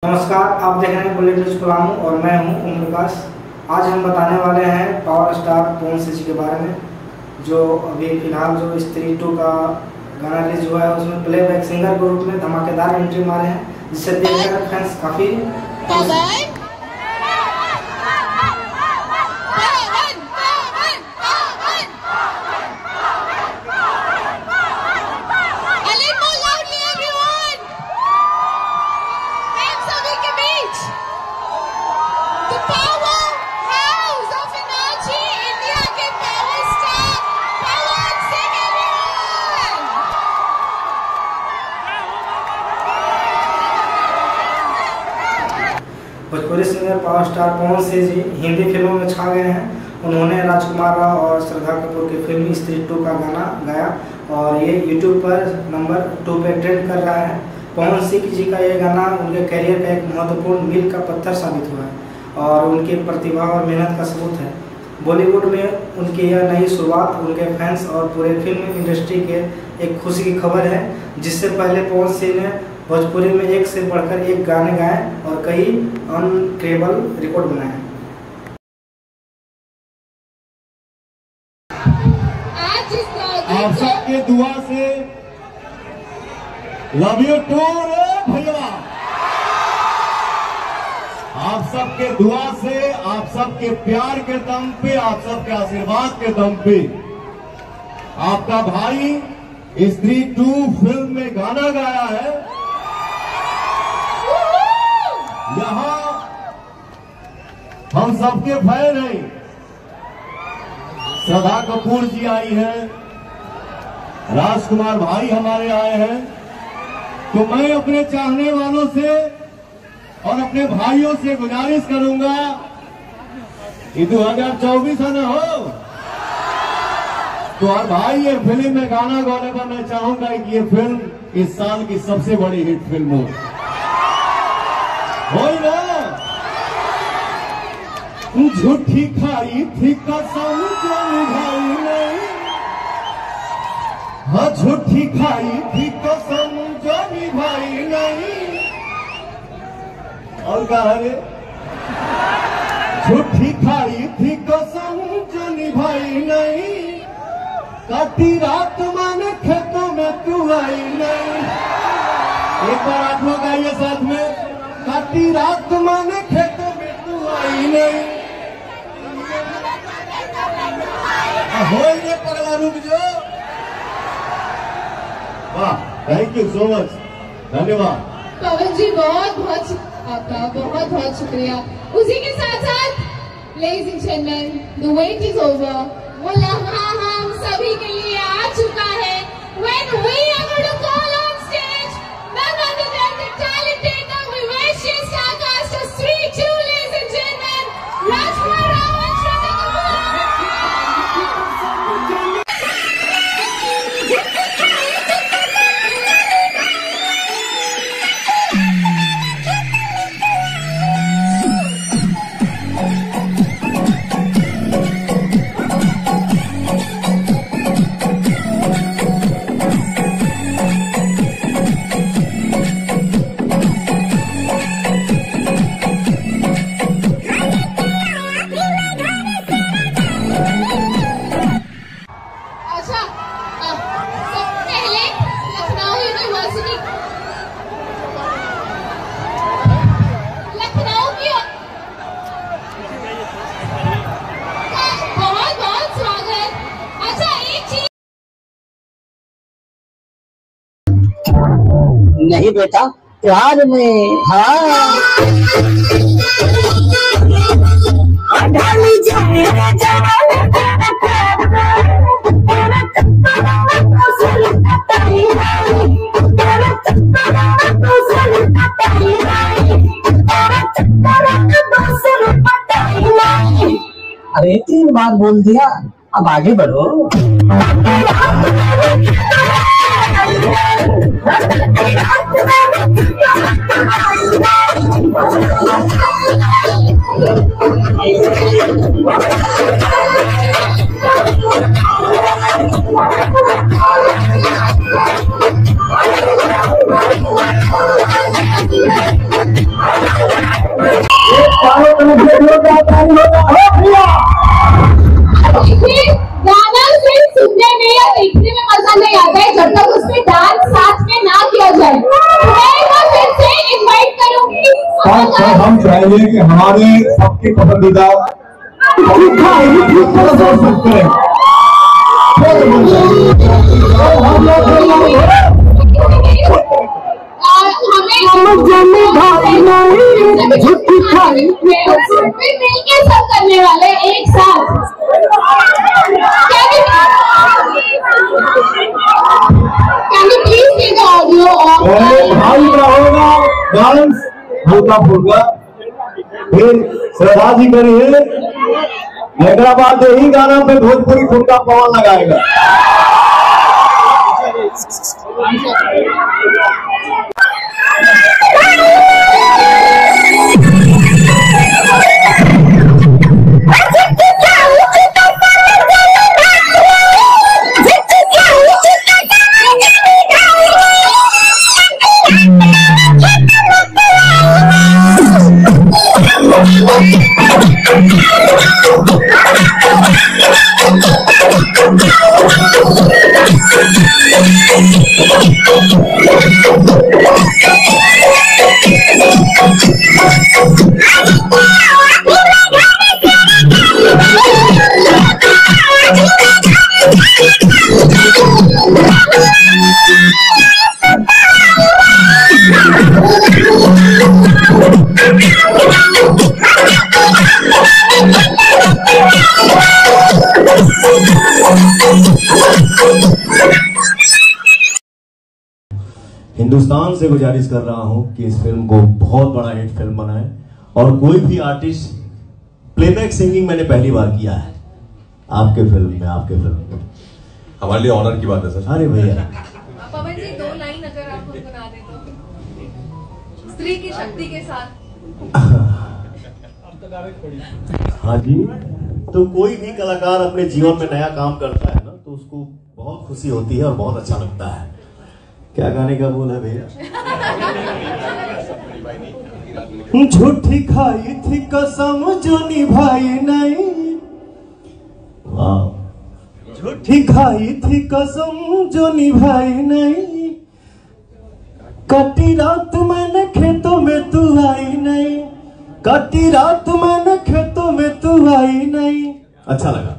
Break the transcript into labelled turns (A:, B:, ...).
A: नमस्कार, आप देख रहे हैं बुलेट न्यूज कोलामू और मैं हूं ओम प्रकाश। आज हम बताने वाले हैं पावर स्टार पवन सिंह जी के बारे में, जो अभी फिलहाल जो स्त्री 2 का गाना रिलीज हुआ है, उसमें प्लेबैक सिंगर के रूप में धमाकेदार एंट्री मारे हैं, जिससे देखकर फैंस काफ़ी Bhojpuri singer power star Pawan Singh ji Hindi फिल्मों में छा गए हैं। उन्होंने राजकुमार राव और श्रद्धा कपूर की फिल्म स्त्री 2 का गाना गाया और ये यूट्यूब पर नंबर 2 पे ट्रेंड कर रहा है। पवन सिंह जी का ये गाना उनके करियर का एक महत्वपूर्ण मील का पत्थर साबित हुआ है और उनकी प्रतिभा और मेहनत का सबूत है। बॉलीवुड में उनकी यह नई शुरुआत उनके फैंस और पूरे फिल्म इंडस्ट्री के एक खुशी की खबर है, जिससे पहले पवन सिंह ने भोजपुरी में एक से बढ़कर एक गाने गाए और कई अनक्रेडिबल रिकॉर्ड बनाए।
B: आप सबके दुआ से लव यू टू भैया, आप सबके दुआ से, आप सबके प्यार के दम पे, आप सबके आशीर्वाद के दम पे आपका भाई स्त्री 2 फिल्म में गाना गाया है। यहाँ हम सबके फैन हैं। श्रद्धा कपूर जी आई है, राजकुमार भाई हमारे आए हैं। तो मैं अपने चाहने वालों से और अपने भाइयों से गुजारिश करूंगा कि 2024 है ना हो, तो हर भाई ये फिल्म में गाना गाने पर मैं चाहूंगा कि ये फिल्म इस साल की सबसे बड़ी हिट फिल्म हो ना। झूठी खाई थी कसम जो निभाई नहीं, हाँ झूठी खाई थी कसम जो निभाई नहीं। और कहा रे, झूठी खाई थी कसम जो निभाई नहीं, काटी रात मैंने खेतों में तू आई नहीं। एक बार आप लोग आइए साथ में, काटी रात मैंने खेतों में तू आई नहीं। हो पगला रुक जो। वाह, थैंक यू सो मच, धन्यवाद
C: पवन जी, आपका बहुत बहुत शुक्रिया। उसी के साथ साथ ladies and gentleman, the wait is over. वो लम्हा हम सभी के लिए आ चुका है। When we are going to call on stage none other than the talented, the vivacious starcast of Sri 2, ladies and gentlemen, Rajkumar Rao and Shraddha Kapoor.
D: नहीं बेटा, प्यार में हाँ अरे 3 बार बोल दिया, अब आगे बढ़ो।
E: Thank you.
C: देखिए, गाना सिर्फ सुनने में या देखने में मजा नहीं आता है जब तक उसमें डांस साथ में ना किया जाए। मैं फिर से इनवाइट करूंगी।
B: हम चाहेंगे कि हमारे सबके पसंदीदा
C: मिलके सब करने वाले एक साथ।
B: डांस हल्का फुल्का फिर श्रद्धा जी करिए, हैदराबाद यही गाना पे भोजपुरी फुल्का पवन लगाएगा। हिंदुस्तान से गुजारिश कर रहा हूं कि इस फिल्म को बहुत बड़ा हिट फिल्म बनाए, और कोई भी आर्टिस्ट प्लेबैक सिंगिंग मैंने पहली बार किया है आपके फिल्म में, आपके फिल्म में
E: हमारे लिए ऑनर की बात है सर।
B: अरे भैया
F: पवन जी 2 लाइन अगर आप गुनगुना दे तो स्त्री की शक्ति के साथ।
B: हाँ जी, तो कोई भी कलाकार अपने जीवन में नया काम करता है ना तो उसको बहुत खुशी होती है और बहुत अच्छा लगता है। क्या गाने का बोल है भैया? झूठी खाई थी कसम जो निभाई नहीं, वाह, झूठी खाई थी कसम जो निभाई नहीं, कटी रात मैंने खेतों में तू आई नहीं, कटी रात मैंने खेतों में तू आई नहीं। अच्छा लगा।